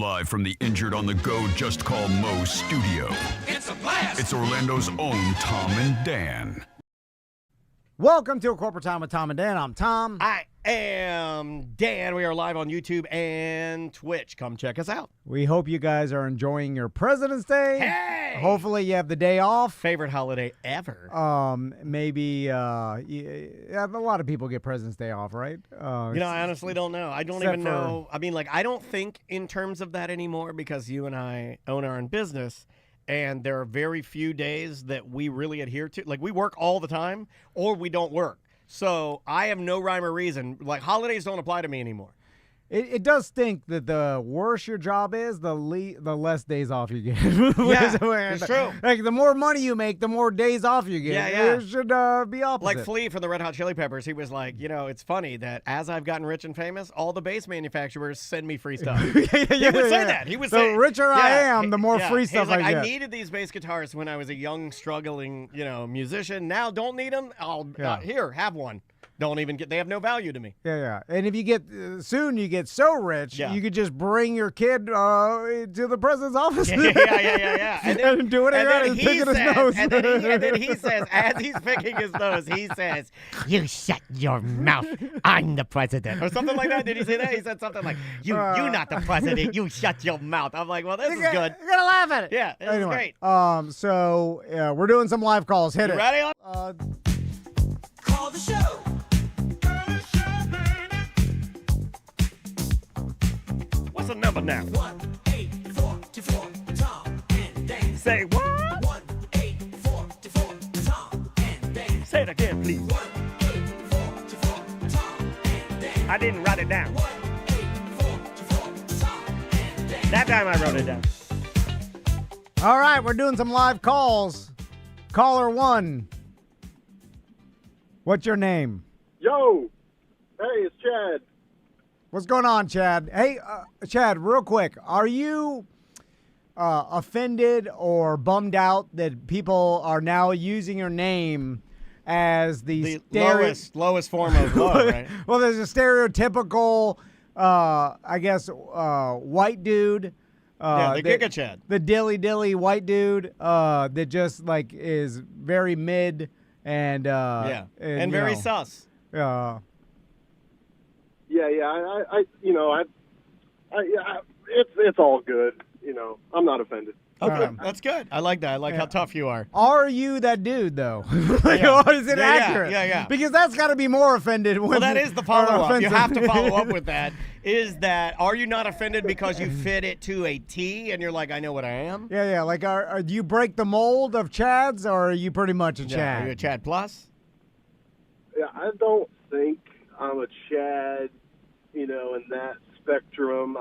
Live from the Injured on the Go Just Call Mo studio. It's a blast! It's Orlando's own Tom and Dan. Welcome to A Corporate Time with Tom and Dan. I'm Tom. I am Dan. We are live on YouTube and Twitch. Come check us out. We hope you guys are enjoying your President's Day. Hey! Hopefully you have the day off. Favorite holiday ever. Maybe a lot of people get President's Day off, right? I honestly don't know. I don't even know. I mean, I don't think in terms of that anymore because you and I own our own business. And there are very few days that we really adhere to. Like, we work all the time or we don't work. So I have no rhyme or reason. Like, holidays don't apply to me anymore. It does stink that the worse your job is, the less days off you get. Yeah, it's true. Like, the more money you make, the more days off you get. Yeah. It should be opposite. Like Flea from the Red Hot Chili Peppers, he was like, it's funny that as I've gotten rich and famous, all the bass manufacturers send me free stuff. He would say that. He would say, the richer I am, the more free stuff I get. I needed these bass guitars when I was a young, struggling, musician. Now, don't need them. Here, have one. Don't even get. They have no value to me. Yeah. And if you get soon, you get so rich, you could just bring your kid to the president's office. Yeah. And then do it and picking his nose. And then he says, as he's picking his nose, he says, "You shut your mouth. I'm the president," or something like that. Did he say that? He said something like, "You not the president. You shut your mouth." I'm like, well, this is good. You're gonna laugh at it. Yeah, this is great. So we're doing some live calls. Hit you it. Ready? Call the show! What's the number now? 1-844 Tom and Dan. Say what? 1-844 Tom and Dan. Say it again, please. 1-844 Tom and Dan. I didn't write it down. 1-844 Tom and Dan. That time I wrote it down. All right, we're doing some live calls. Caller 1. What's your name? Yo, hey, it's Chad. What's going on, Chad? Hey, Chad, real quick, are you offended or bummed out that people are now using your name as the lowest form of love, right? Well, there's a stereotypical, white dude. The Giga Chad. The dilly white dude that just is very mid and and very sus. It's all good. I'm not offended. Okay, that's good. I like that. I like how tough you are. Are you that dude, though? Yeah. Or is it accurate? Yeah. Because that's got to be more offended. Well, that is the follow-up. You have to follow up with that. Is that, are you not offended because you fit it to a T and you're like, I know what I am? Yeah. Like, do you break the mold of Chads, or are you pretty much a Chad? Are you a Chad Plus? Yeah, I don't think I'm a Chad, in that spectrum.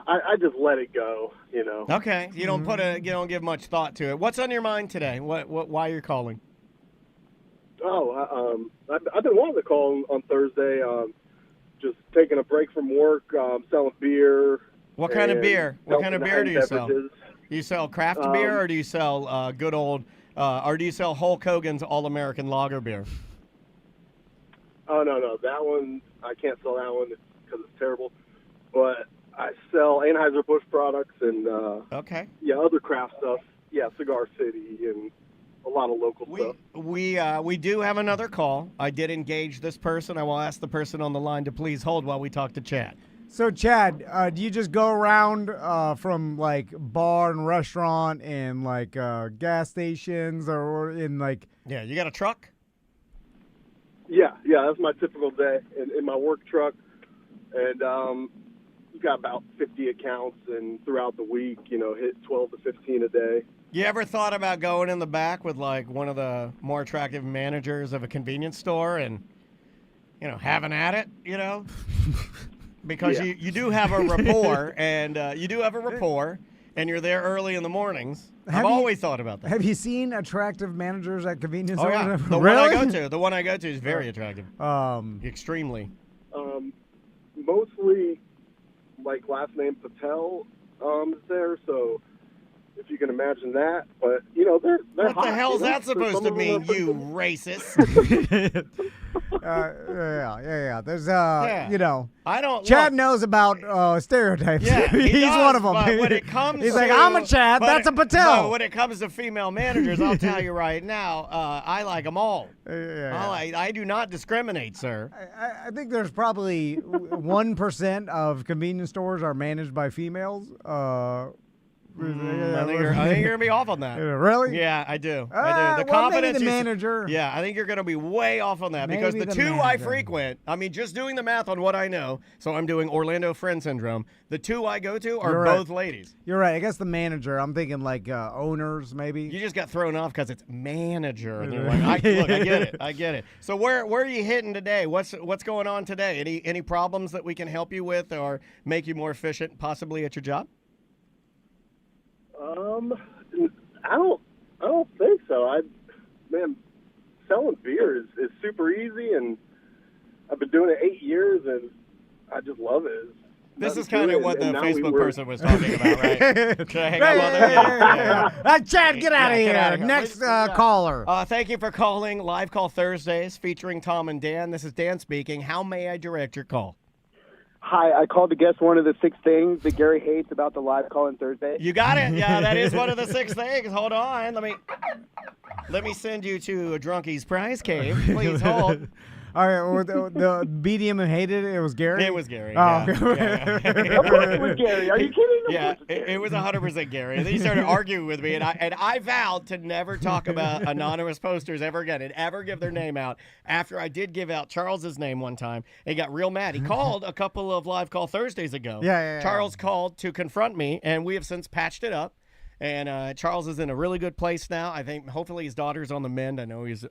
I just let it go, Okay. You don't you don't give much thought to it. What's on your mind today? Why you're calling? I've been wanting to call on Thursday. Just taking a break from work, selling beer. What kind of beer? What kind of beer do you sell? Beverages. Do you sell craft beer, or do you sell good old, or do you sell Hulk Hogan's All-American Lager beer? Oh, no. That one, I can't sell that one because it's terrible. But I sell Anheuser-Busch products and other craft stuff. Yeah, Cigar City and a lot of local stuff. We do have another call. I did engage this person. I will ask the person on the line to please hold while we talk to Chad. So, Chad, do you just go around from bar and restaurant and gas stations or in Yeah, you got a truck? Yeah, that's my typical day in my work truck. And we've got about 50 accounts, and throughout the week, hit 12 to 15 a day. You ever thought about going in the back with one of the more attractive managers of a convenience store and, having at it, Because you do have a rapport, and and you're there early in the mornings. I've always thought about that. Have you seen attractive managers at convenience Oh, stores? yeah. Really? The one I go to is very attractive. Extremely. Mostly, last name Patel is there, so if you can imagine that. But, they're What hot, the hell is that So supposed some to of them mean, are you pretty- racist? Yeah. There's Yeah. you know, I don't. Chad look, knows about stereotypes. Yeah, he he's does, one of them. But when it comes he's to, like, I'm a Chad. but That's a Patel. But when it comes to female managers, I'll tell you right now, I like them all. I do not discriminate, sir. I think there's probably 1% of convenience stores are managed by females. I think you're gonna be off on that. Really? Yeah, I do. The well, confidence. maybe the manager. Yeah, I think you're gonna be way off on that because Maybe the the two I manager. frequent. I mean, just doing the math on what I know. So I'm doing Orlando friend syndrome. The two I go to are You're right. both ladies. You're right. I guess the manager. I'm thinking like owners, maybe. You just got thrown off because it's manager, and you're like, look, I get it, I get it. So where are you hitting today? What's going on today? Any problems that we can help you with or make you more efficient, possibly at your job? I don't think so. Man, selling beer is super easy, and I've been doing it 8 years, and I just love it. This is kind of what the and now we Facebook work- person was talking about, right? Should I hang up on them? Yeah. Chad, get out of Get here. outta here. Next Yeah. caller. Thank you for calling Live Call Thursdays featuring Tom and Dan. This is Dan speaking. How may I direct your call? Hi, I called to guess one of the 6 things that Gary hates about the live call on Thursday. You got it. Yeah, that is one of the 6 things. Hold on. Let me send you to a drunkie's prize cave. Please hold. All right, well, the medium who hated it, it was Gary? It was Gary. Oh, Yeah. okay. Of course it was Gary. Are you kidding? Of Yeah, course it's Gary. it was 100% Gary. And then he started arguing with me, and I vowed to never talk about anonymous posters ever again and ever give their name out after I did give out Charles's name one time. And he got real mad. He called a couple of Live Call Thursdays ago. Yeah. Charles called to confront me, and we have since patched it up. And Charles is in a really good place now. I think hopefully his daughter's on the mend. I know he's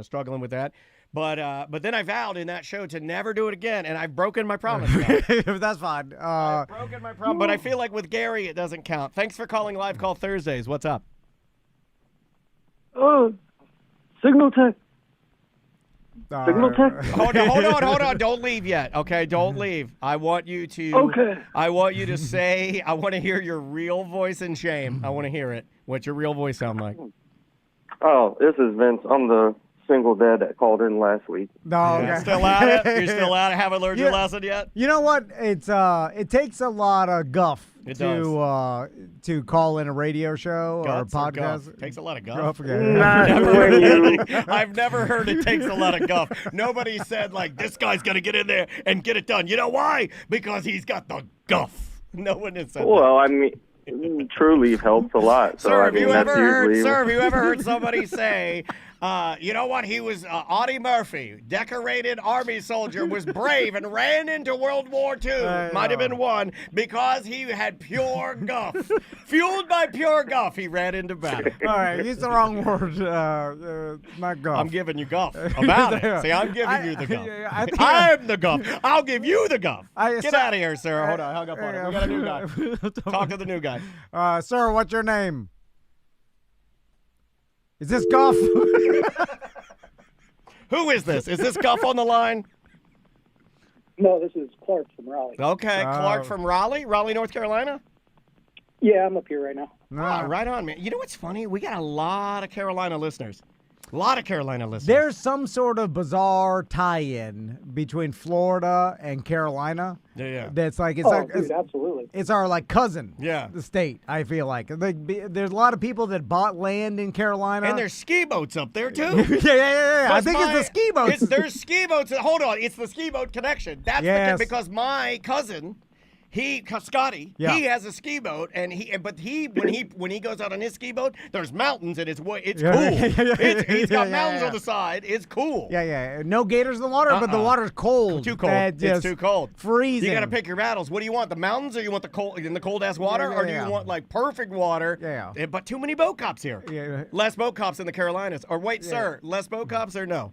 struggling with that. But then I vowed in that show to never do it again, and I've broken my promise now. That's fine. I've broken my promise. But I feel like with Gary, it doesn't count. Thanks for calling Live Call Thursdays. What's up? Signal tech. all Signal right. tech? Hold on. Don't leave yet. Okay, don't leave. I want you to. Okay. I want you to say. I want to hear your real voice in shame. I want to hear it. What's your real voice sound like? Oh, this is Vince. I'm the single dad that called in last week. No, You're okay. still at it. You're still at it. Haven't learned your Yeah. lesson yet. You know what? It takes a lot of guff It to call in a radio show Guts or or guff? podcast. Takes a lot of guff. Guff, okay. I've never heard it takes a lot of guff. Nobody said like this guy's gonna get in there and get it done. You know why? Because he's got the guff. No one has said that. Well, I mean, True Leave helps a lot. So, Sir, I have mean, you that's ever heard? usually... Sir, have you ever heard somebody say, you know what? He was Audie Murphy, decorated Army soldier, was brave and ran into World War II. Might have been one because he had pure guff, fueled by pure guff. He ran into battle. All right, use the wrong word. Not guff. I'm giving you guff about it. See, I'm giving you the guff. I think I'm the guff. I'll give you the guff. I- Get sir- out of here, sir. Hold on, I hung up on him. We got a new guy. Talk to the new guy. Sir, what's your name? Is this Guff? Who is this? Is this Guff on the line? No, this is Clark from Raleigh. Okay, Clark from Raleigh, North Carolina. Yeah, I'm up here right now. Ah, right on, man. You know what's funny? We got a lot of Carolina listeners. There's some sort of bizarre tie-in between Florida and Carolina. Yeah. That's like Dude, absolutely. it's our like cousin. Yeah. The state. I feel like there's a lot of people that bought land in Carolina. And there's ski boats up there, too. yeah. I think it's the ski boats. There's ski boats. Hold on. It's the ski boat connection. That's Yes. because my cousin, Scotty, Yeah. he has a ski boat, and when he goes out on his ski boat, there's mountains, and it's cool. He's got mountains on the side. It's cool. Yeah. No gators in the water, but the water's cold. Too cold. It's It's too cold. Freezing. You got to pick your battles. What do you want? The mountains, or you want the cold ass water, or do you want like perfect water? Yeah. But too many boat cops here. Yeah. Less boat cops in the Carolinas. Or wait, sir, less boat cops or no?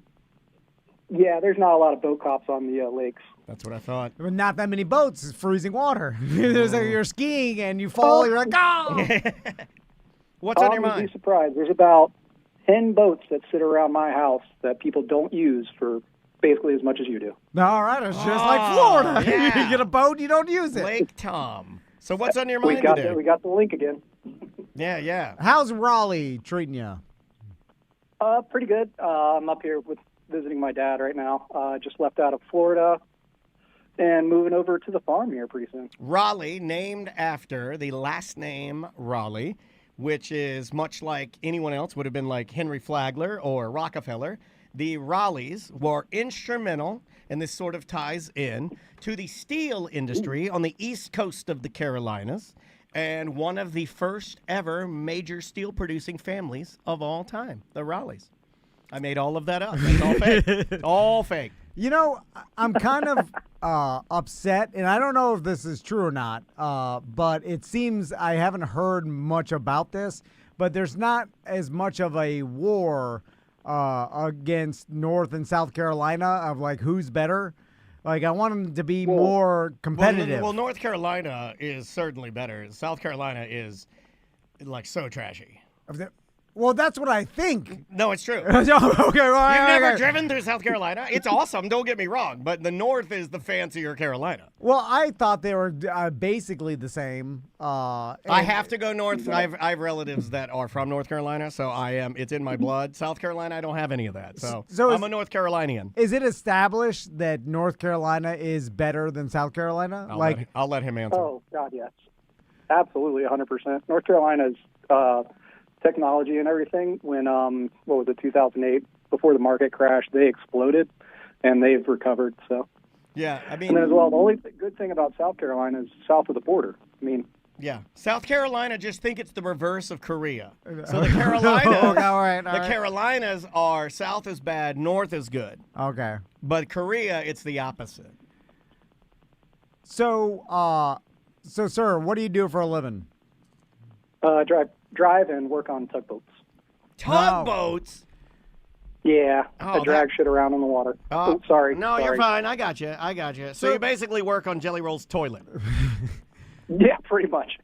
Yeah, there's not a lot of boat cops on the lakes. That's what I thought. But not that many boats. It's freezing water. There's like you're skiing and you fall. You're like, oh! What's on your You'd mind? be surprised. There's about 10 boats that sit around my house that people don't use for basically as much as you do. All right, it's just like Florida. yeah. You get a boat, you don't use it. Lake Tom. So what's on your We mind got today? we got the link again. Yeah. How's Raleigh treating you? Pretty good. I'm up here with visiting my dad right now. Just left out of Florida and moving over to the farm here pretty soon. Raleigh, named after the last name Raleigh, which is much like anyone else would have been like Henry Flagler or Rockefeller. The Raleighs were instrumental, and this sort of ties in to the steel industry on the east coast of the Carolinas, and one of the first ever major steel producing families of all time, the Raleighs. I made all of that up. It's all fake. It's all fake. You know, I'm kind of upset, and I don't know if this is true or not, but it seems I haven't heard much about this, but there's not as much of a war against North and South Carolina of, like, who's better. Like, I want them to be more competitive. Well, North Carolina is certainly better. South Carolina is, like, so trashy. Well, that's what I think. No, it's true. Okay, well, You've never driven through South Carolina. It's awesome. Don't get me wrong. But the North is the fancier Carolina. Well, I thought they were basically the same. I have to go north. I have relatives that are from North Carolina, so it's in my blood. South Carolina, I don't have any of that. So I'm a North Carolinian. Is it established that North Carolina is better than South Carolina? I'll let him answer. Oh, God, yes. Absolutely, 100%. North Carolina's technology and everything, when, 2008, before the market crashed, they exploded, and they've recovered, so. Yeah, I mean. And then as well, the only good thing about South Carolina is south of the border. I mean. Yeah. South Carolina, just think it's the reverse of Korea. So the Carolinas, the Carolinas are south is bad, north is good. Okay. But Korea, it's the opposite. So, sir, what do you do for a living? Drive and work on tugboats. Tugboats? Yeah, I drag shit around in the water. Sorry. No, sorry. you're fine. I got you. So you basically work on Jelly Roll's toilet. Yeah, pretty much.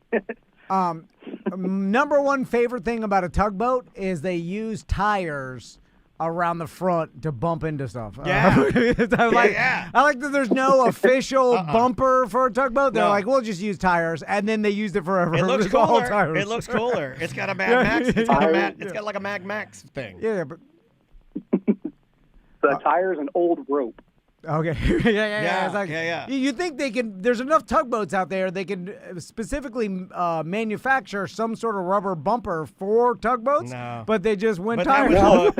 Number one favorite thing about a tugboat is they use tires around the front to bump into stuff. Yeah. I like that there's no official bumper for a tugboat. They're like, we'll just use tires, and then they used it forever. It looks cooler. It looks cooler. It's got a Mad Max. It's got like a Mad Max thing. Yeah, but the tires and old rope. Okay. Yeah. You think they can? There's enough tugboats out there. They can specifically manufacture some sort of rubber bumper for tugboats. No. But they just went That tires.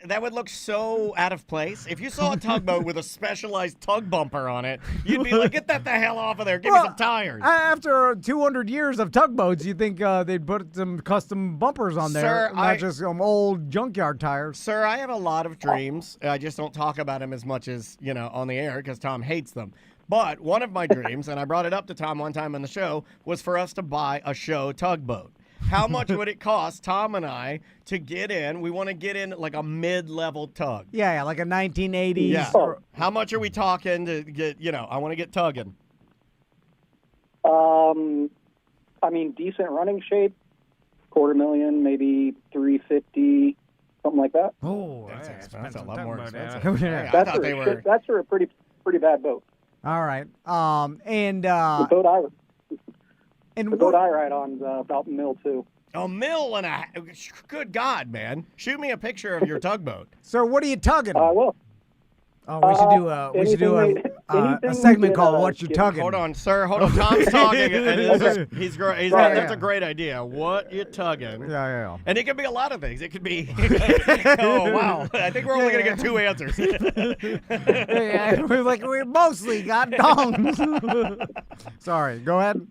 that would look so out of place. If you saw a tugboat with a specialized tug bumper on it, you'd be like, "Get that the hell off of there! Give me some tires." After 200 years of tugboats, you think they'd put some custom bumpers on there, Sir, not just some old junkyard tires. Sir, I have a lot of dreams. I just don't talk about them as much as on the air because Tom hates them. But one of my dreams, and I brought it up to Tom one time on the show, was for us to buy a show tugboat. How much would it cost Tom and I to get in? We want to get in like a mid-level tug. Yeah, like a 1980s. Yeah. How much are we talking to get, I want to get tugging. I mean, decent running shape, $250,000, maybe $350,000, something like that. Oh, that's a lot more expensive. That's for a pretty bad boat. All right. The boat I ride on is about $1 too. $1 million. Good God, man! Shoot me a picture of your tugboat. So what are you tugging? I will. Oh, we should do a segment called "What You Tugging." Hold on, sir. Hold on. Tom's talking. And he's great. That's a great idea. What you tugging? Yeah. And it could be a lot of things. It could be. Oh wow! I think we're only gonna get 2 answers. We mostly got dongs. Sorry. Go ahead.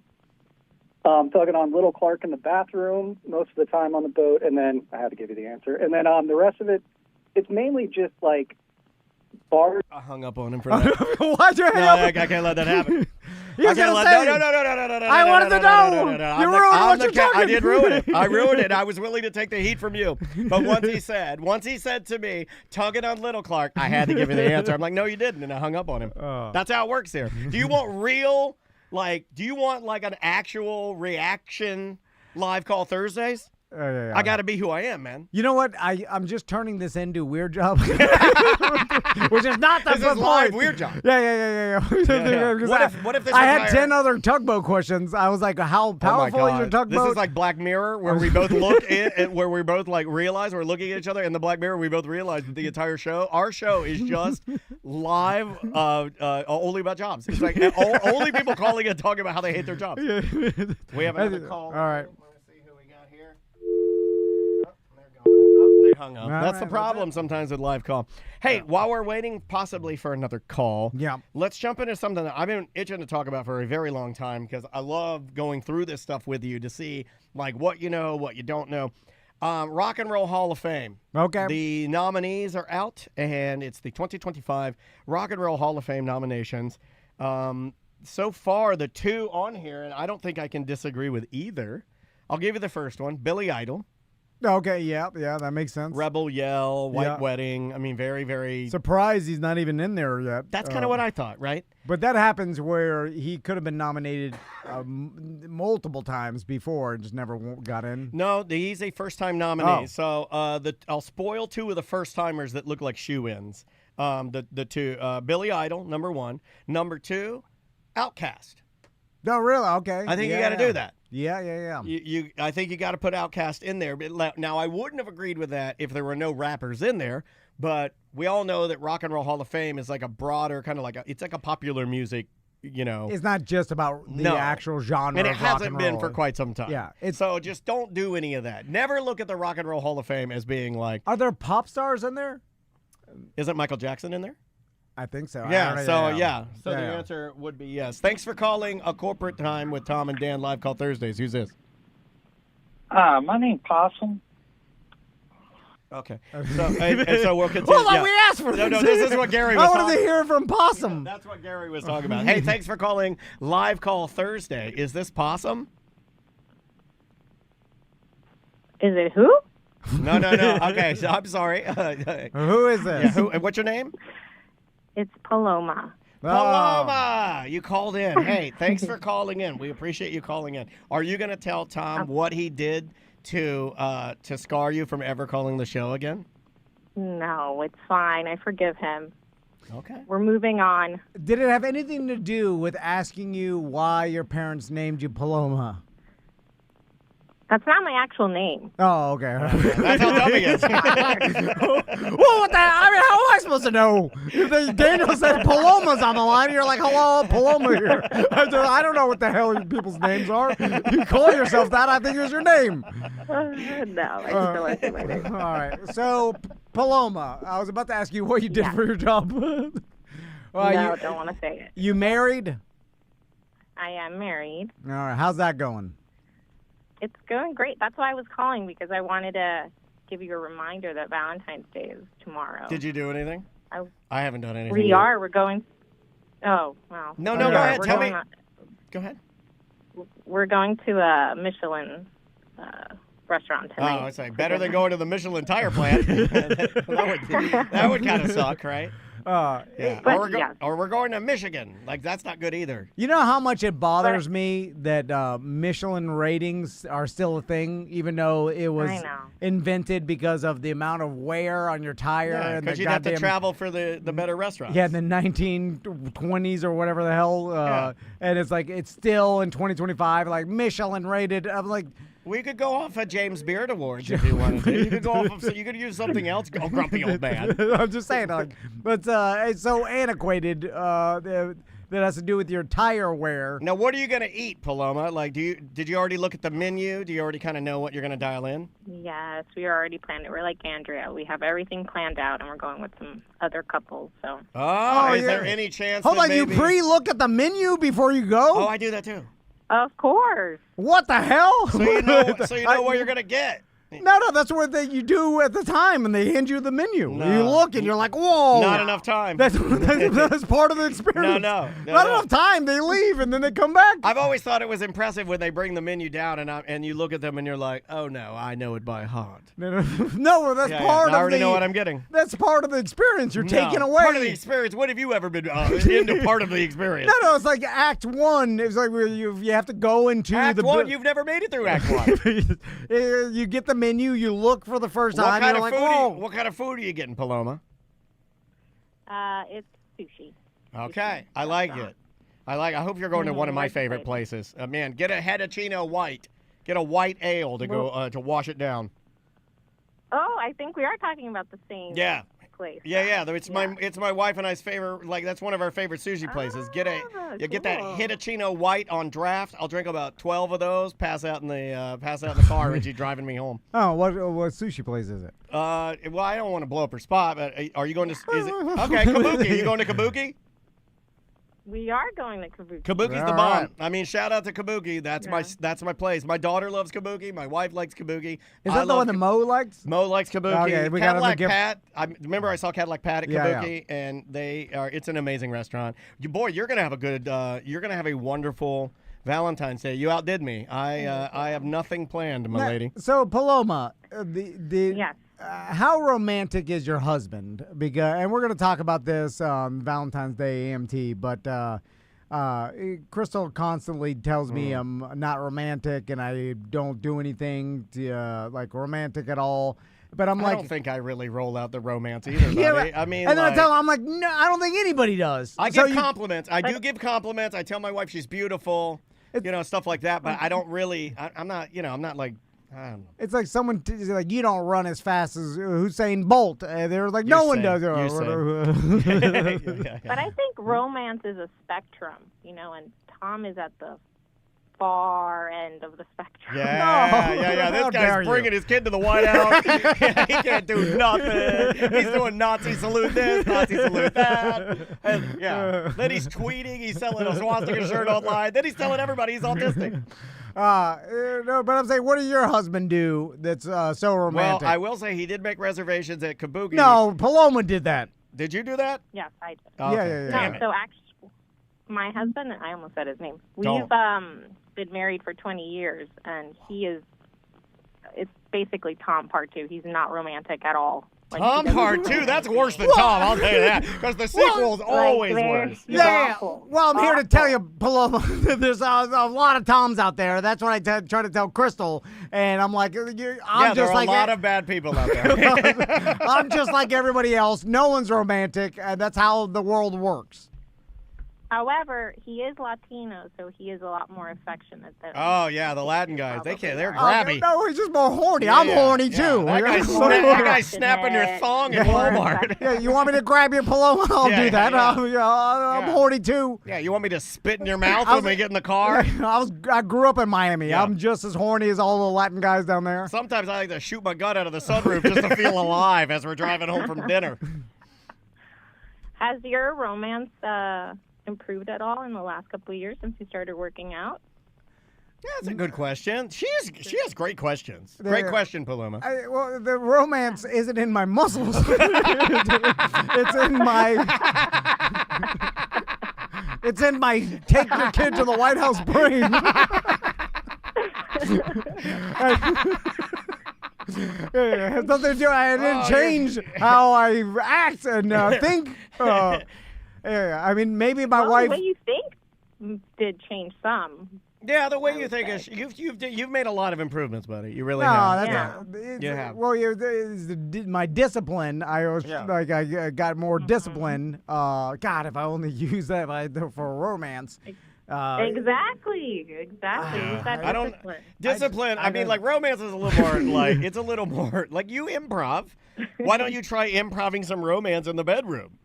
Tugging on Little Clark in the bathroom most of the time on the boat, and then I had to give you the answer. And then the rest of it, it's mainly just like bars. I hung up on him for that. Why'd you hang up? I can't let that happen. You're gonna say no. I wanted to know. You ruined what you're talking. I did ruin it. I ruined it. I was willing to take the heat from you. But once he said to me, tugging on Little Clark, I had to give you the answer. I'm like, no, you didn't, and I hung up on him. That's how it works here. Do you want an actual reaction live call Thursdays? I got to be who I am, man. You know what? I'm just turning this into Weird Job, which is not the This is live Weird Job. Yeah. What if this I had entire- 10 other tugboat questions. I was like, how powerful is your tugboat? This is like Black Mirror, where we both look where we both like realize we're looking at each other. In the Black Mirror, we both realize that the entire show, our show, is just live, only about jobs. It's like only people calling and talking about how they hate their jobs. We have another call. All right. Let's see who we got here. Oh, they're going. Oh, they hung up. All That's right, the problem sometimes with live call. Hey, while we're waiting possibly for another call, let's jump into something that I've been itching to talk about for a very long time because I love going through this stuff with you to see like what you know, what you don't know. Rock and Roll Hall of Fame. Okay. The nominees are out, and it's the 2025 Rock and Roll Hall of Fame nominations. So far, the two on here, and I don't think I can disagree with either. I'll give you the first one, Billy Idol. Okay, yeah, that makes sense. Rebel Yell, White Wedding. I mean, very, very... Surprised he's not even in there yet. That's kind of what I thought, right? But that happens where he could have been nominated multiple times before and just never got in. No, he's a first-time nominee. So I'll spoil two of the first-timers that look like shoe-ins. The two, Billy Idol, number one. Number two, Outkast. No, really? Okay. I think you got to do that. Yeah. I think you got to put Outkast in there. But now, I wouldn't have agreed with that if there were no rappers in there. But we all know that Rock and Roll Hall of Fame is like a broader kind of like it's like a popular music. You know, it's not just about the actual genre. And it of rock hasn't and been roll. for quite some time. Yeah. So just don't do any of that. Never look at the Rock and Roll Hall of Fame as being like. Are there pop stars in there? Isn't Michael Jackson in there? I think so. Yeah, So the answer would be yes. Thanks for calling A Corporate Time with Tom and Dan Live Call Thursdays. Who's this? My name's Possum. Okay. So we'll continue. Hold on, we asked for this. No, this is what Gary was I wanted to hear from Possum. That's what Gary was talking about. Hey, thanks for calling Live Call Thursday. Is this Possum? Is it who? No. Okay, so I'm sorry. Who is this? Yeah, what's your name? It's Paloma. Paloma, you called in. Hey, thanks for calling in. We appreciate you calling in. Are you going to tell Tom what he did to scar you from ever calling the show again? No, it's fine. I forgive him. Okay. We're moving on. Did it have anything to do with asking you why your parents named you Paloma? That's not my actual name. Oh, okay. That's how dumb he is. Well, what the? I mean, how am I supposed to know? If Daniel said Paloma's on the line, you're like, hello, Paloma here. I don't know what the hell people's names are. You call yourself that, I think it was your name. No, I just realized it my name. All right. So, Paloma, I was about to ask you what you did for your job. Don't want to say it. You married? I am married. All right. How's that going? It's going great. That's why I was calling, because I wanted to give you a reminder that Valentine's Day is tomorrow. Did you do anything? I haven't done anything. We are. We're going. Oh, wow. No, go ahead. Tell me. Go ahead. We're going to a Michelin restaurant tonight. Oh, it's like better than going to the Michelin tire plant. that would kind of suck, right? Yeah. Or we're going to Michigan. Like, that's not good either. You know how much it bothers me that Michelin ratings are still a thing, even though it was invented because of the amount of wear on your tire. Yeah, because you'd have to travel for the better restaurants. Yeah, in the 1920s or whatever the hell. And it's like, it's still in 2025, like Michelin rated. I'm like... We could go off of James Beard Awards if you wanted to. You could go off of, you could use something else. Oh, grumpy old man. I'm just saying, like, but it's so antiquated that has to do with your tire wear. Now, what are you gonna eat, Paloma? Like, did you already look at the menu? Do you already kind of know what you're gonna dial in? Yes, we already planned it. We're like Andrea. We have everything planned out, and we're going with some other couples. So. Oh, is there any chance? Hold on, maybe... you pre-look at the menu before you go? Oh, I do that too. Of course. What the hell? So you know what you're gonna get. No, that's what you do at the time, and they hand you the menu. No. You look, and you're like, whoa. Not enough time. That's part of the experience. No, Not enough time. They leave, and then they come back. I've always thought it was impressive when they bring the menu down, and you look at them, and you're like, oh, no, I know it by heart. No, that's part of I already know what I'm getting. That's part of the experience. You're taking away. Part of the experience. What have you ever been into part of the experience? No, it's like Act 1. It's like where you have to go into Act the 1, you've never made it through Act 1. You get the menu, you look for the first time. What kind of food are you getting, Paloma? It's sushi. Okay, I like it. I hope you're going to one of my favorite places. Man, get a Hedachino white. Get a white ale to go to wash it down. Oh, I think we are talking about the same place. Yeah. It's my wife and I's favorite. Like that's one of our favorite sushi places. Get that Hitachino white on draft. I'll drink about 12 of those. Pass out in the car when she's driving me home. Oh, what sushi place is it? Well, I don't want to blow up her spot, but are you going to? Is it okay? Kabuki. Are you going to Kabuki? We are going to Kabuki. Kabuki's the bomb. I mean, shout out to Kabuki. That's my place. My daughter loves Kabuki. My wife likes Kabuki. Is that the one that Mo likes? Mo likes Kabuki. Okay, we Cadillac Pat. Remember I saw Cadillac Pat at Kabuki, Yeah. and it's an amazing restaurant. You're gonna have you're gonna have a wonderful Valentine's Day. You outdid me. I have nothing planned, my lady. So Paloma, Yes. How romantic is your husband? And we're going to talk about this on Valentine's Day AMT, but Crystal constantly tells me I'm not romantic and I don't do anything like romantic at all. But I don't think I really roll out the romance either, buddy. I mean, and then I tell him, I'm like, no, I don't think anybody does. I give compliments. I do give compliments. I tell my wife she's beautiful, stuff like that. But I don't really. I'm not. I'm not like. I don't know. It's like someone like you don't run as fast as Usain Bolt. They're like no one does. But I think romance is a spectrum, and Tom is at the far end of the spectrum. Yeah. This guy's bringing his kid to the White House. He can't do nothing. He's doing Nazi salute this, Nazi salute that. And, then he's tweeting. He's selling a swastika shirt online. Then he's telling everybody he's autistic. No, but I'm saying, what does your husband do that's so romantic? Well, I will say he did make reservations at Kabuki. No, Paloma did that. Did you do that? Yes, I did. Oh, okay. Yeah. No, so actually, my husband, I almost said his name. We've been married for 20 years, and it's basically Tom Part 2. He's not romantic at all. Tom Part 2? That's worse than Tom, I'll tell you that. Because the sequel's always worse. Yeah. Well, I'm here to tell you, Paloma, there's a lot of Toms out there. That's what I try to tell Crystal. And I'm like, there are a lot of bad people out there. I'm just like everybody else. No one's romantic. That's how the world works. However, he is Latino, so he is a lot more affectionate than. Oh yeah, the Latin guys. They're grabby. No, he's just more horny. I'm horny too. That guy's snapping your thong at Walmart. Yeah, you want me to grab your Paloma? I'll do that. I'm horny too. Yeah, you want me to spit in your mouth when we get in the car? I grew up in Miami. Yeah. I'm just as horny as all the Latin guys down there. Sometimes I like to shoot my gun out of the sunroof just to feel alive as we're driving home from dinner. Has your romance improved at all in the last couple of years since you started working out? Yeah, that's a good question. She has great questions. Great question, Paloma. Well, the romance isn't in my muscles. It's in my. It's in my take your kid to the White House brain. It has nothing to do. I didn't change how I act and think. I mean, maybe my wife. The way you think did change some. Yeah, the way you think is you've made a lot of improvements, buddy. You really have. You have. Well, my discipline. I was like, I got more discipline. God, if I only use that for romance. Exactly. I don't discipline. I mean, like romance is a little more like it's a little more like you improv. Why don't you try improving some romance in the bedroom?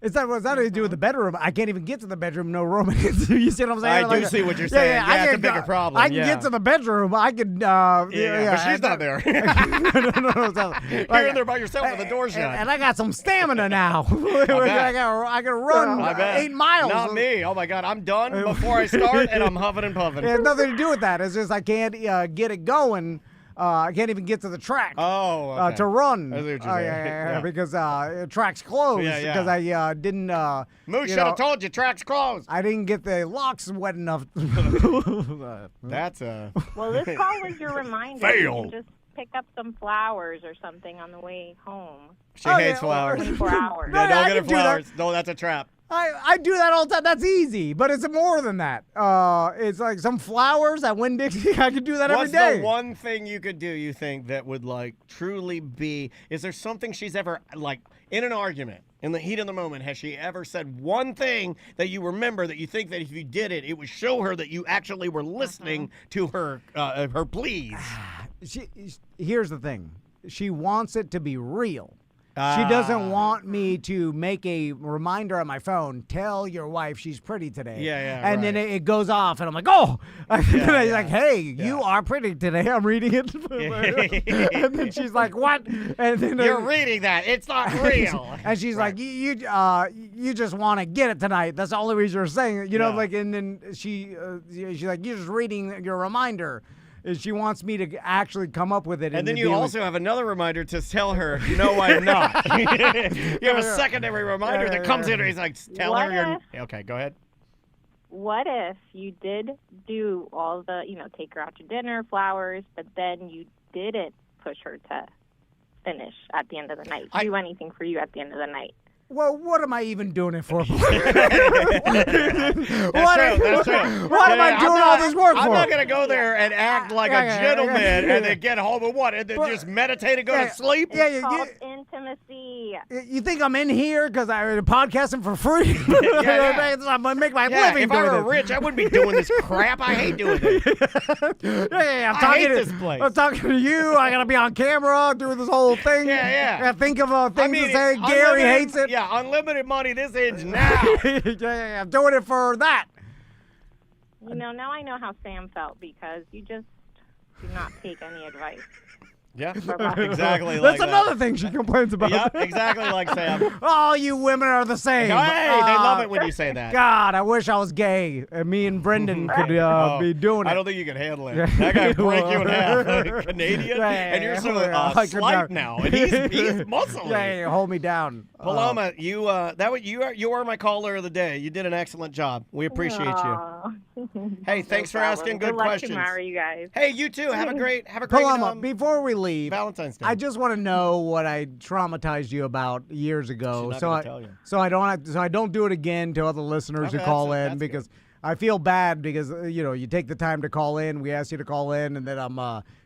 It's not to do with the bedroom. I can't even get to the bedroom. No romance. You see what I'm saying? I do see what you're saying. Yeah, it's a bigger problem. I can get to the bedroom. I can. But she's not there. No. You're in there by yourself with the door shut. And I got some stamina now. I can run 8 miles. Not me. Oh my God, I'm done before I start, and I'm huffing and puffing. It has nothing to do with that. It's just I can't get it going. I can't even get to the track. Okay. To run. I see what you're saying. Yeah, because track's closed. Yeah, yeah. Because I didn't. Moose should have told you track's closed. I didn't get the locks wet enough. That's a. Well, this call was your reminder. Fail. You can just pick up some flowers or something on the way home. She hates flowers. 24 hours. Yeah, don't I get her can do that. flowers. No, that's a trap. I do that all the time. That's easy, but it's more than that. It's like some flowers at Winn-Dixie. I could do that every day. What's the one thing you could do, you think, that would, like, truly be... Is there something she's ever, like, in an argument, in the heat of the moment, has she ever said one thing that you remember that you think that if you did it, it would show her that you actually were listening to her pleas? Here's the thing. She wants it to be real. She doesn't want me to make a reminder on my phone, tell your wife she's pretty today. Yeah, and then it goes off, and I'm like, oh. Like, hey, you are pretty today. I'm reading it. And then she's like, what? And then You're reading that. It's not real. And she's like, you just want to get it tonight. That's the only reason you're saying it. You know, like, and then she's like, you're just reading your reminder. She wants me to actually come up with it. And then you also have another reminder to tell her, no, I'm not. You have a secondary reminder that comes in and he's like, tell her you're... Okay, go ahead. What if you did do all the, take her out to dinner, flowers, but then you didn't push her to finish at the end of the night, do anything for you at the end of the night? Well, what am I even doing it for? That's true. What am I doing all this work for? I'm not going to go there and act like a gentleman and then get home and what? And then just meditate and go to sleep? It's called intimacy. You think I'm in here because I'm podcasting for free? I'm going to make my living if I doing were it. rich, I wouldn't be doing this crap. I hate doing it. I hate this place. I'm talking to you. I got to be on camera doing this whole thing. I got to think of things to say. Gary hates it. Yeah, unlimited money. This ends now. I'm doing it for that. Now I know how Sam felt because you just do not take any advice. Yeah, exactly. That's another thing she complains about. Yep, exactly like Sam. All you women are the same. Hey, they love it when you say that. God, I wish I was gay and me and Brendan could be doing it. I don't think you can handle it. That guy break you in half. Canadian, and you're so slight now, and he's muscly. Yeah, hold me down. Paloma, you are my caller of the day. You did an excellent job. We appreciate you. Hey, thanks for asking good questions. Good luck tomorrow, you guys. Hey, you too. Have a great Paloma, before we leave, Valentine's Day. I just want to know what I traumatized you about years ago, She's not gonna tell you. so I don't do it again to other listeners who call in because I feel bad because you take the time to call in. We ask you to call in, and then I'm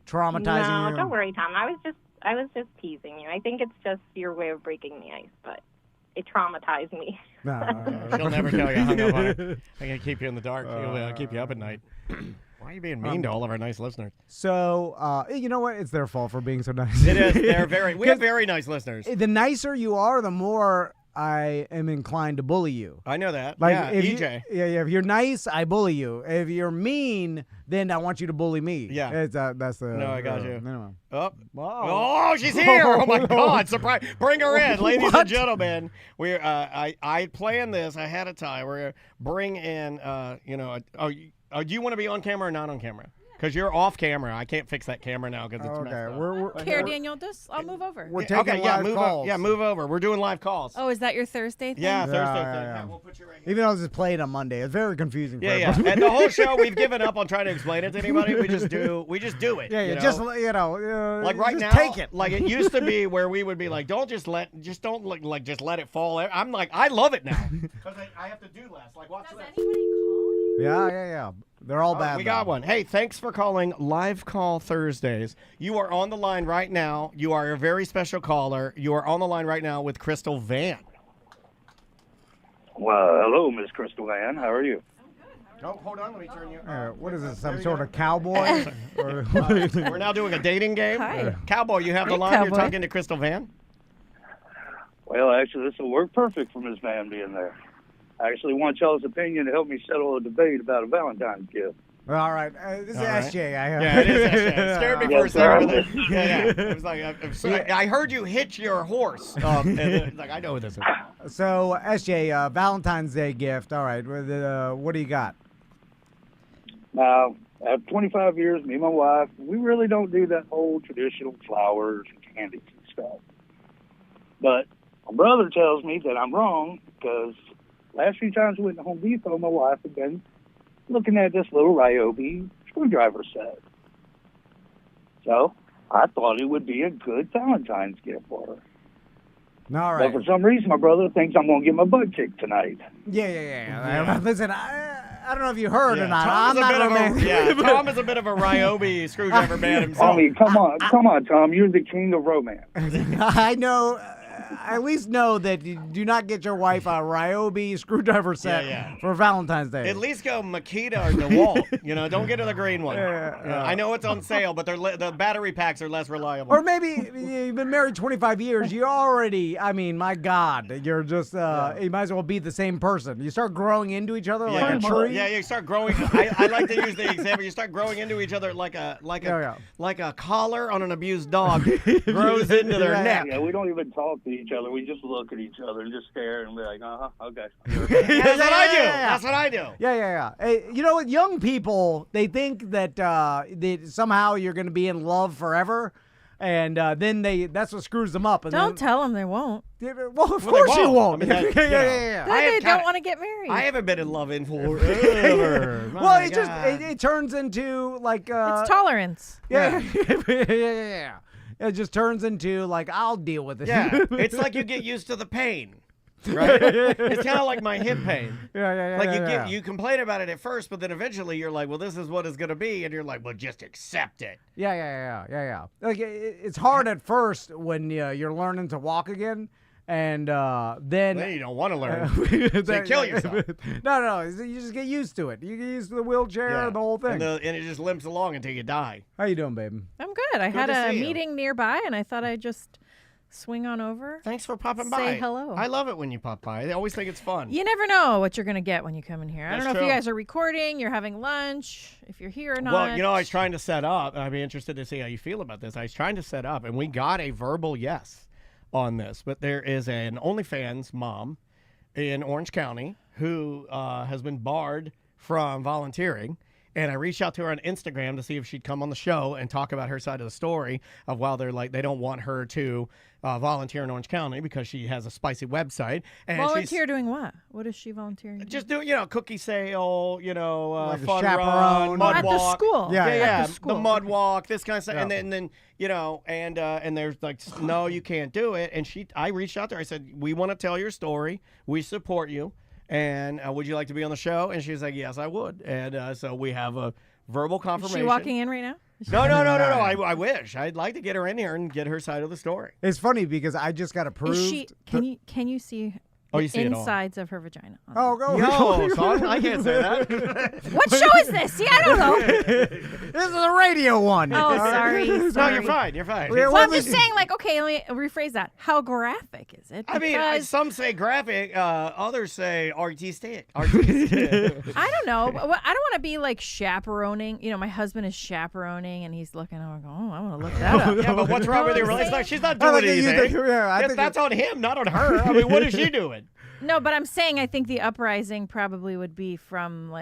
traumatizing you. No, don't worry, Tom. I was just teasing you. I think it's just your way of breaking the ice, but it traumatized me. She'll never tell you I hung up on her. I'm gonna keep you in the dark. I'll keep you up at night. Why are you being mean to all of our nice listeners? So, you know what? It's their fault for being so nice. It is. We have very nice listeners. The nicer you are, the more I am inclined to bully you. I know that. Like, yeah, EJ. If you're nice, I bully you. If you're mean, then I want you to bully me. Yeah. that's the. No, I got you. Minimum. Oh. Wow. Oh, she's here! Oh my God! Surprise! Bring her in, ladies and gentlemen. We're I planned this ahead of time. We're gonna bring in do you want to be on camera or not on camera? Because you're off camera. I can't fix that camera now because it's messed up. We're here, Daniel. I'll move over. We're taking live calls. Move over. We're doing live calls. Oh, is that your Thursday thing? Yeah, Thursday thing. Yeah, we'll put you right here. Even though this is played on Monday, it's very confusing. For everybody. And the whole show, we've given up on trying to explain it to anybody. We just do it. Just like right just now, take it. Like it used to be where we would be like, don't let it fall. I'm like, I love it now because I have to do less. Like, watch this. Does anybody call? Yeah. They're all bad. We got one. Hey, thanks for calling Live Call Thursdays. You are on the line right now. You are a very special caller. You are on the line right now with Crystal Vann. Well, hello, Miss Crystal Vann. How are you? Oh, hold on. Let me turn you. What is this? Some sort of cowboy? We're now doing a dating game. Hi. Cowboy, you have the line. Cowboy. You're talking to Crystal Vann. Well, actually, this will work perfect for Miss Vann being there. I actually want y'all's opinion to help me settle a debate about a Valentine's gift. All right. This is SJ. Yeah, it is SJ. It scared me for a second. It was like, I heard you hit your horse. And it's like, I know who this is. So, SJ, Valentine's Day gift. All right. What do you got? Now, After 25 years, me and my wife, we really don't do that whole traditional flowers and candies and stuff. But my brother tells me that I'm wrong because last few times we went to Home Depot, my wife had been looking at this little Ryobi screwdriver set. So I thought it would be a good Valentine's gift for her. All right. But for some reason, my brother thinks I'm going to get my butt kicked tonight. Yeah. Listen, I don't know if you heard or not. Tom I'm not romantic. Tom is a bit of a Ryobi screwdriver man himself. I mean, come on, Tom. You're the king of romance. I know. I at least know that you do not get your wife a Ryobi screwdriver set for Valentine's Day. At least go Makita or DeWalt. Don't get her the green one. I know it's on sale, but the battery packs are less reliable. Or maybe you've been married 25 years. You already, my God, you're just, you might as well be the same person. You start growing into each other like a tree. Yeah, you start growing. I like to use the example. You start growing into each other like a collar on an abused dog grows into their neck. Yeah, we don't even talk to each other. We just look at each other and just stare and be like, okay. That's what I do. That's what I do. Yeah. Hey, you know what? Young people, they think that somehow you're going to be in love forever. And then that's what screws them up. And don't tell them they won't. Well, of course you won't. They don't want to get married. I haven't been in love in forever. Well, it turns into like it's tolerance. Yeah. It just turns into like I'll deal with it. Yeah, it's like you get used to the pain. Right? It's kind of like my hip pain. Yeah. You complain about it at first, but then eventually you're like, well, this is what it's going to be. And you're like, well, just accept it. Yeah. Like it's hard at first when you're learning to walk again. And then you don't want to learn. So kill yourself. No. You just get used to it. You get used to the wheelchair and the whole thing. And it just limps along until you die. How you doing, baby? I'm good. I had a meeting nearby, and I thought I'd just swing on over. Thanks for popping by. Say hello. I love it when you pop by. I always think it's fun. You never know what you're going to get when you come in here. I don't know true. if you guys are recording, you're having lunch, if you're here or not. Well, I was trying to set up, and I'd be interested to see how you feel about this. I was trying to set up, and we got a verbal yes on this, but there is an OnlyFans mom in Orange County who has been barred from volunteering, and I reached out to her on Instagram to see if she'd come on the show and talk about her side of the story of why they don't want her to volunteer in Orange County because she has a spicy website. And volunteer doing what? What is she volunteering? Just doing, cookie sale, like fun chaperone. run, mud at walk. The school. Yeah. The mud walk, this kind of stuff. And then and there's like, no, you can't do it. And I reached out to her. I said, we want to tell your story. We support you. And would you like to be on the show? And she was like, yes, I would. And so we have a verbal confirmation. Is she walking in right now? No. I wish. I'd like to get her in here and get her side of the story. It's funny because I just got approved. Can you see you see insides of her vagina? Oh, go. No, son, I can't say that. What show is this? See, I don't know. This is a radio one. Oh, sorry. No, you're fine. You're fine. Well, I'm just saying, okay, let me rephrase that. How graphic is it? I mean, some say graphic, others say artistic. I don't know. I don't want to be like chaperoning. My husband is chaperoning, and he's looking. I'm like, I want to look that up. Yeah, but what's wrong with your relationship? She's not doing anything. That's on him, not on her. I mean, what is she doing? No, but I'm saying I think the uprising probably would be from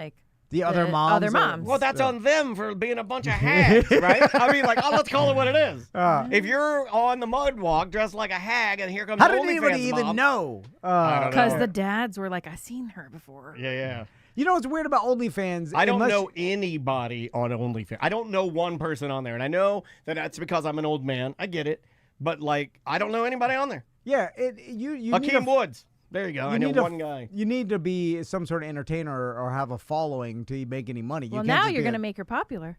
the other moms. Well, that's on them for being a bunch of hags, right? I mean, let's call it what it is. If you're on the mud walk dressed like a hag, and here comes how the did OnlyFans anybody even mom, know? Because the dads were like, I seen her before. Yeah. You know what's weird about OnlyFans? I don't know anybody on OnlyFans. I don't know one person on there, and I know that's because I'm an old man. I get it, but I don't know anybody on there. Yeah, you Akeem Woods. There you go. I know one guy. You need to be some sort of entertainer or have a following to make any money. Well, now you're going to make her popular.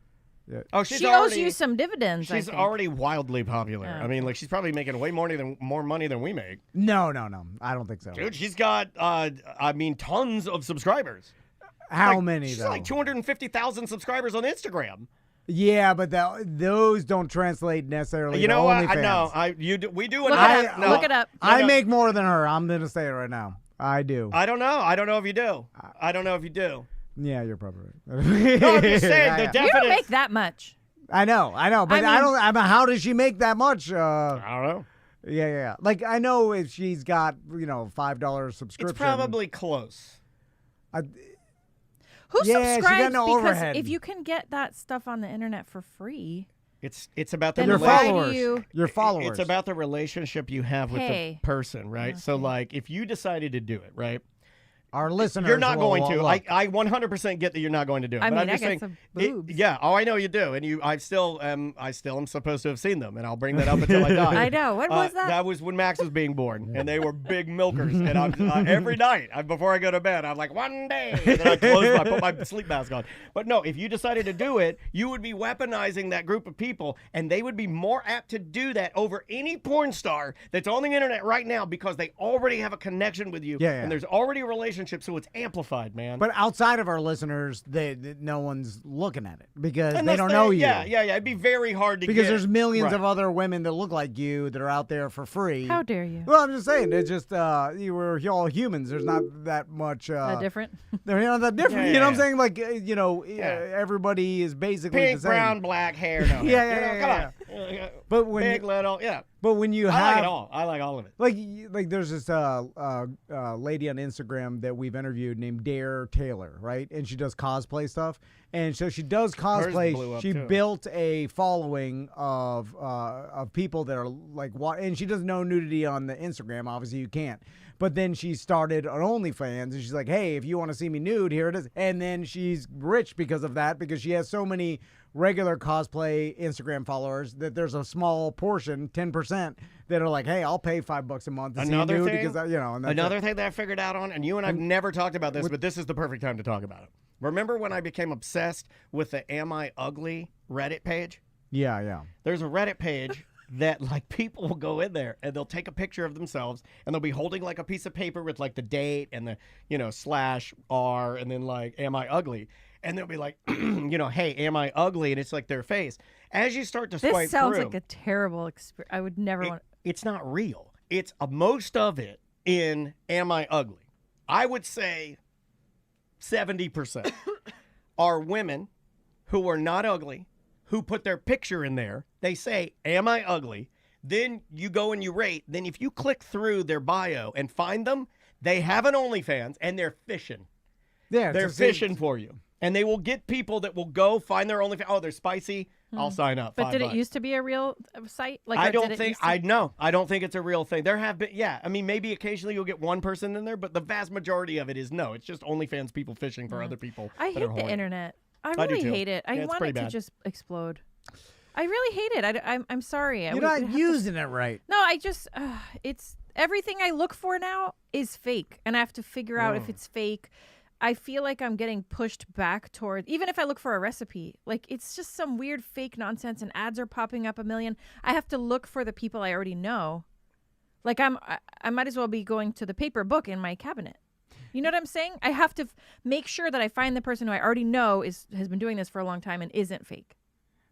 Yeah. Oh, she owes you some dividends. She's already wildly popular. Oh. I mean, she's probably making way more money than we make. No. I don't think so. Dude, she's got, tons of subscribers. How many, she's though? She's 250,000 subscribers on Instagram. Yeah, but those don't translate necessarily. You know what? OnlyFans. We do. Look it up. I make more than her. I'm gonna say it right now. I do. I don't know. I don't know if you do. I don't know if you do. Yeah, you're probably right. No, I'm just saying the definite. You don't make that much. I know, but I don't. How does she make that much? I don't know. Yeah. I know if she's got $5 subscription. It's probably close. Who Yeah, she got subscribes? no Because overhead. if you can get that stuff on the internet for free, It's about the then Your why do followers. you? Your followers. It's about the relationship you have with the Hey. person, right? So, Okay. like, if you decided to do it, right? Our listeners. You're not will going to. look. I 100% get that you're not going to do it. I but mean, I'm just I saying, get some it- boobs. yeah. Oh, I know you do, and I still am supposed to have seen them, and I'll bring that up until I die. I know. When was that? That was when Max was being born, and they were big milkers. And I'm, every night before I go to bed, I'm like, one day. And then I put my sleep mask on. But no, if you decided to do it, you would be weaponizing that group of people, and they would be more apt to do that over any porn star that's on the internet right now because they already have a connection with you, Yeah. and there's already a relationship, so it's amplified, man. But outside of our listeners, no one's looking at it because they Unless don't know you. Yeah. It'd be very hard to Because get. there's millions Right. of other women that look like you that are out there for free. How dare you? Well, I'm just saying, it's just we're all humans. There's not that much. That different? They're not that different. Yeah, You know what I'm yeah. saying? Like everybody is basically Pink, the same. brown, black hair. No, Yeah, come yeah. on. But when Big, you, little, yeah. but when you I have like it all. I like all of it. like there's this lady on Instagram that we've interviewed named Dare Taylor, right? And she does cosplay stuff. And so she does blew cosplay. up, She too. built a following of people that are like, and she does no nudity on the Instagram. Obviously, you can't. But then she started on OnlyFans, and she's like, "Hey, if you want to see me nude, here it is." And then she's rich because of that, because she has so many regular cosplay Instagram followers that there's a small portion, 10%, that are like, "Hey, I'll pay $5 a month to Another see you nude thing, because and that's another it. thing that I figured out on, and you and I've never talked about this, but this is the perfect time to talk about it. Remember when I became obsessed with the "Am I Ugly" Reddit page? Yeah. There's a Reddit page that like people will go in there and they'll take a picture of themselves and they'll be holding like a piece of paper with like the date and the /R and then like "Am I ugly?" And they'll be like, "Hey, am I ugly?" And it's like their face. As you start to swipe This sounds through, like a terrible experience. I would never want. it's not real. It's most of it in "Am I ugly?" I would say 70% are women who are not ugly, who put their picture in there. They say, "Am I ugly?" Then you go and you rate. Then if you click through their bio and find them, they have an OnlyFans and they're fishing. Yeah, They're fishing for you. And they will get people that will go find their OnlyFans. Oh, they're spicy. I'll sign up. But did it $5. used to be a real site? Like, I or don't did it think used to- I know. I don't think it's a real thing. There have been, yeah. I mean, maybe occasionally you'll get one person in there, but the vast majority of it is no. It's just OnlyFans people fishing for other people. I that hate are the horny. internet. I I do really too. hate it. I Yeah, it's want pretty it to bad. just explode. I really hate it. I'm sorry. You're not using it right. No, I just it's everything I look for now is fake, and I have to figure out if it's fake. I feel like I'm getting pushed back toward, even if I look for a recipe, like it's just some weird fake nonsense and ads are popping up a million. I have to look for the people I already know. Like I might as well be going to the paper book in my cabinet. You know what I'm saying? I have to make sure that I find the person who I already know has been doing this for a long time and isn't fake.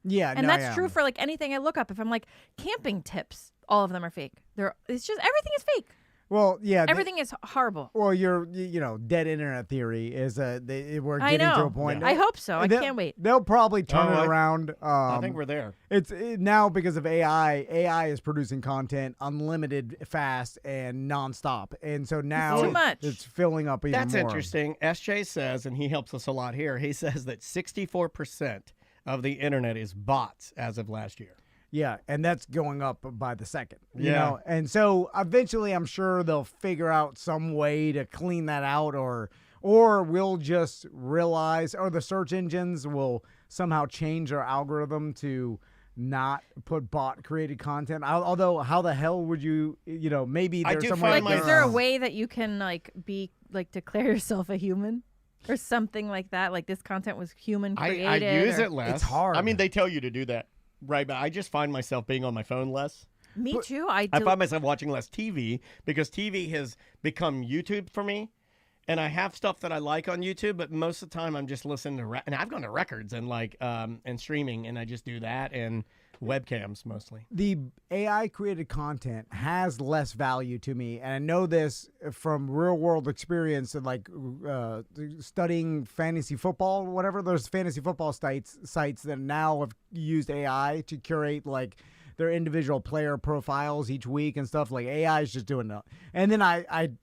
Yeah, And that's true for like anything I look up. If I'm like camping tips, all of them are fake. It's just everything is fake. Well, yeah. Everything is horrible. Well, dead internet theory is we're I getting know. to a point. I hope so. I can't wait. They'll probably turn Oh, it around. I think we're there. It's now because of AI. AI is producing content unlimited, fast, and nonstop, and so now Too much. it's filling up even That's more. interesting. SJ says, and he helps us a lot here, he says that 64% of the internet is bots as of last year. Yeah, and that's going up by the second. You Yeah. know? And so eventually I'm sure they'll figure out some way to clean that out or we'll just realize or the search engines will somehow change our algorithm to not put bot created content. Although how the hell would you maybe I there's do some find way Like, is there a way that you can declare yourself a human or something like that? Like this content was human created. I use or- it less. It's hard. I mean, they tell you to do that, right? But I just find myself being on my phone less. Me too. I I find myself watching less TV because TV has become YouTube for me. And I have stuff that I like on YouTube, but most of the time I'm just listening to and I've gone to records and and streaming, and I just do that and webcams mostly. The AI created content has less value to me, and I know this from real world experience of studying fantasy football, whatever. There's fantasy football sites that now have used AI to curate their individual player profiles each week and stuff. Like AI is just doing that. And then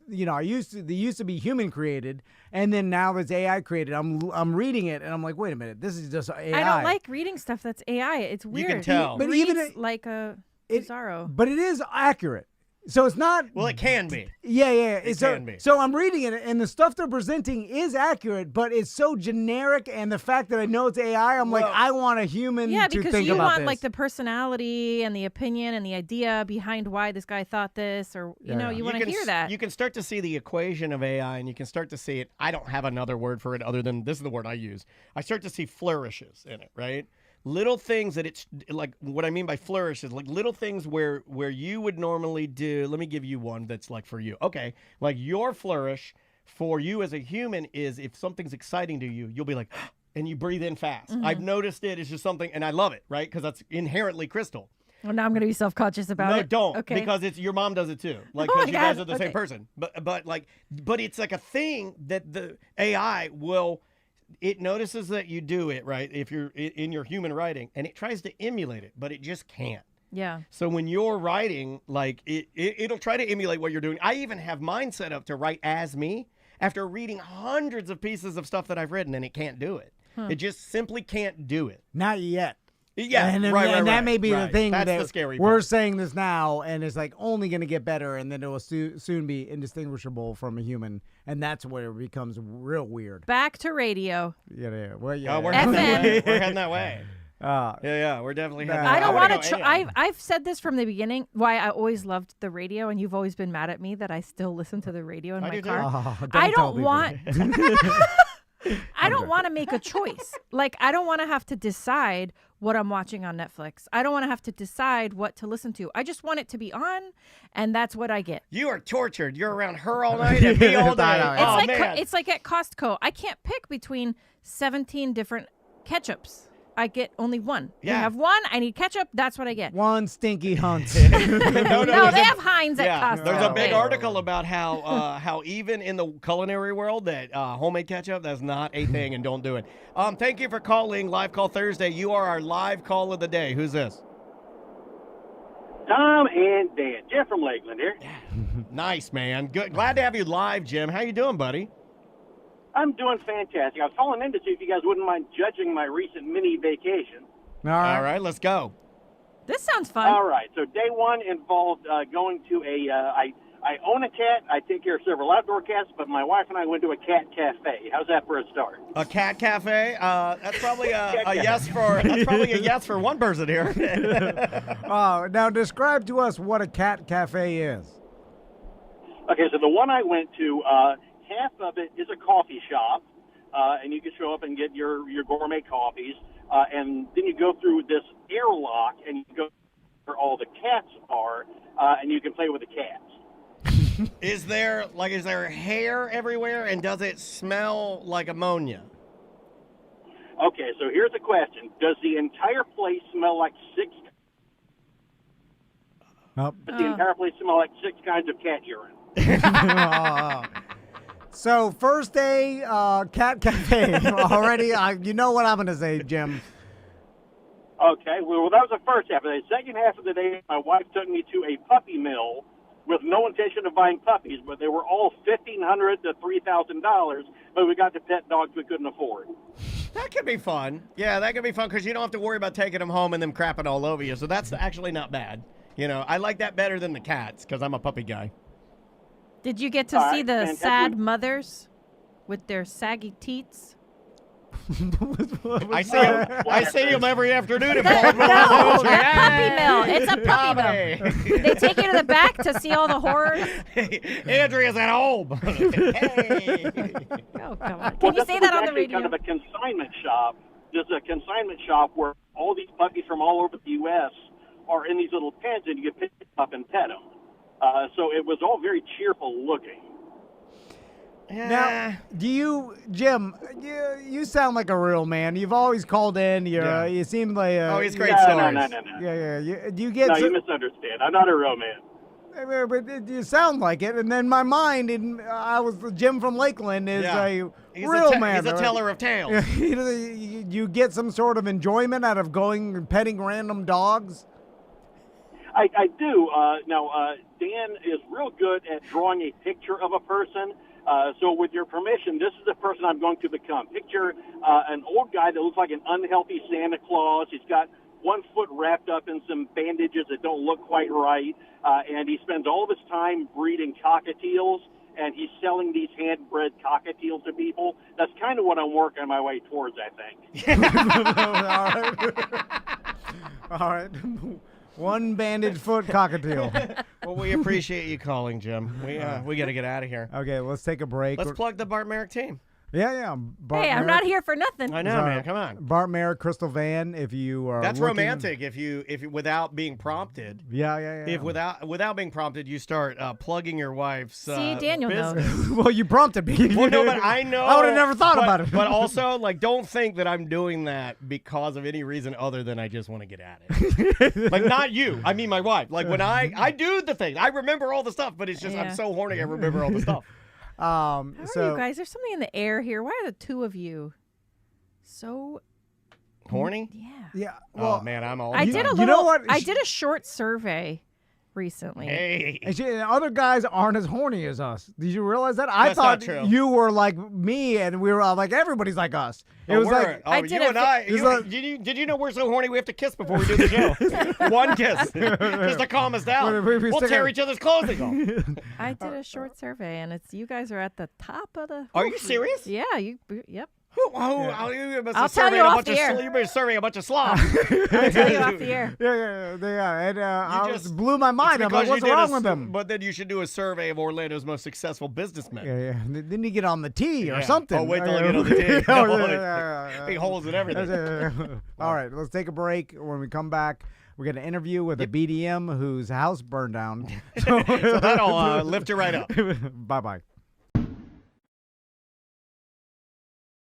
they used to be human created, and then now it's AI created. I'm reading it and I'm like, wait a minute, this is just AI. I don't like reading stuff that's AI. It's weird. You can tell. But Reads even like a Bizarro. But it is accurate. So it's not. Well, it can be. Yeah. It can be. So I'm reading it, and the stuff they're presenting is accurate, but it's so generic, and the fact that I know it's AI, I'm like, I want a human to think about this. Yeah, because you want like the personality and the opinion and the idea behind why this guy thought this, or you want to hear that. You can start to see the equation of AI, and you can start to see it. I don't have another word for it other than this is the word I use. I start to see flourishes in it, right? Little things that it's like, what I mean by flourish is like little things where you would normally do. Let me give you one that's like for you. Okay. Like your flourish for you as a human is if something's exciting to you, you'll be like, and you breathe in fast. Mm-hmm. I've noticed it. It's just something, and I love it, right? Because that's inherently Crystal. Well, now I'm going to be self-conscious about it. No, don't. Okay. Because it's your mom does it too. Like, Oh my because you guys God. are the same person. But it's like a thing that the AI will. It notices that you do it, right, if you're in your human writing, and it tries to emulate it, but it just can't. Yeah. So when you're writing, like, it'll try to emulate what you're doing. I even have mine set up to write as me after reading hundreds of pieces of stuff that I've written, and it can't do it. It just simply can't do it. Not yet. Yeah, and that may be the thing That's that the scary we're part. saying this now, and it's like only going to get better, and then it will soon be indistinguishable from a human, and that's where it becomes real weird. Back to radio. Yeah. Well, yeah. We're heading that way. We're heading that way. Yeah, we're definitely heading I that don't way. want to. I've said this from the beginning. Why I always loved the radio, and you've always been mad at me that I still listen to the radio in my car. I don't want. I don't want to make a choice. Like, I don't want to have to decide what I'm watching on Netflix. I don't want to have to decide what to listen to. I just want it to be on, and that's what I get. You are tortured. You're around her all night and me all day. It's like at Costco. I can't pick between 17 different ketchups. I get only one. Yeah. You have one. I need ketchup. That's what I get. One stinky hunt. No, they have Heinz at Costco. There's a big article about how even in the culinary world that homemade ketchup, that's not a thing, and don't do it. Thank you for calling Live Call Thursday. You are our live call of the day. Who's this? Tom and Dan. Jeff from Lakeland here. Nice, man. Good. Glad to have you live, Jim. How you doing, buddy? I'm doing fantastic. I was calling in to see if you guys wouldn't mind judging my recent mini vacation. All right, let's go. This sounds fun. All right. So day one involved going to I own a cat. I take care of several outdoor cats, but my wife and I went to a cat cafe. How's that for a start? A cat cafe? That's probably a yes for. That's probably a yes for one person here. Now describe to us what a cat cafe is. Okay, so the one I went to, half of it is a coffee shop, and you can show up and get your gourmet coffees, and then you go through this airlock, and you go where all the cats are, and you can play with the cats. Is there hair everywhere, and does it smell like ammonia? Okay, so here's the question. Does the entire place smell like Does the entire place smell like 6 kinds of cat urine? So first day, cat cafe. Already, you know what I'm going to say, Jim. Okay, well, that was the first half of the day. Second half of the day, my wife took me to a puppy mill with no intention of buying puppies, but they were all $1,500 to $3,000, but we got to pet dogs we couldn't afford. That could be fun. Yeah, that could be fun because you don't have to worry about taking them home and them crapping all over you. So that's actually not bad. You know, I like that better than the cats because I'm a puppy guy. Did you get to see the sad mothers with their saggy teats? I see him every afternoon in Baldwin. No, the puppy mill. It's a puppy mill. They take you to the back to see all the horrors. Andrea's at home. Hey. Oh, come on. Can you say that on the radio? Kind of a consignment shop. There's a consignment shop where all these puppies from all over the U.S. are in these little pens, and you can pick them up and pet them. So it was all very cheerful looking. Now, Jim, you sound like a real man. You've always called in. You seem like he's great stories. No. Yeah. Do you get? No, you misunderstand. I'm not a real man. But you sound like it, and then my mind, I was Jim from Lakeland is a real man. He's a teller of tales. You get some sort of enjoyment out of going and petting random dogs. I do. Now, Dan is real good at drawing a picture of a person. So with your permission, this is the person I'm going to become. Picture an old guy that looks like an unhealthy Santa Claus. He's got one foot wrapped up in some bandages that don't look quite right, and he spends all of his time breeding cockatiels, and he's selling these hand-bred cockatiels to people. That's kind of what I'm working my way towards, I think. All right. One bandaged foot cockatiel. Well, we appreciate you calling, Jim. We got to get out of here. Okay, let's take a break. Let's plug the Bart Merrick team. Yeah. Bart I'm Merrick. not here for nothing. I know, man. Come on. Bart Merrick, Crystal Van. If you are That's looking... romantic. If you without being prompted. Yeah. If without being prompted, you start plugging your wife's See, Daniel business. knows. Well, you prompted me. Well, no, but I know. I would have never thought about it. But also, like, don't think that I'm doing that because of any reason other than I just want to get at it. Like, not you. I mean, my wife. Like, when I do the thing, I remember all the stuff, but it's just I'm so horny. I remember all the stuff. How are you guys? There's something in the air here. Why are the two of you so horny? Yeah. Well, oh man, I'm all. I did a little. You know what? I did a short survey recently. Hey. And other guys aren't as horny as us. Did you realize that? I That's thought not true. you were like me, and we were all like everybody's like us. It was like you and I. Did you know we're so horny we have to kiss before we do the show? One kiss, just to calm us down. We'll tear each other's clothing off. I did a short survey, and it's you guys are at the top of the. Are you serious? Yeah. Yep. I'll tell you off the air. You've been serving a bunch of slop. I'll tell you off the air. Yeah. And I just blew my mind. I'm like, what's wrong with them? But then you should do a survey of Orlando's most successful businessmen. Yeah. Then you get on the tee or something. Oh, wait till I get on the tee. Big holes in everything. All right, let's take a break. When we come back, we got an interview with a BDM whose house burned down. So that'll lift you right up. Bye-bye.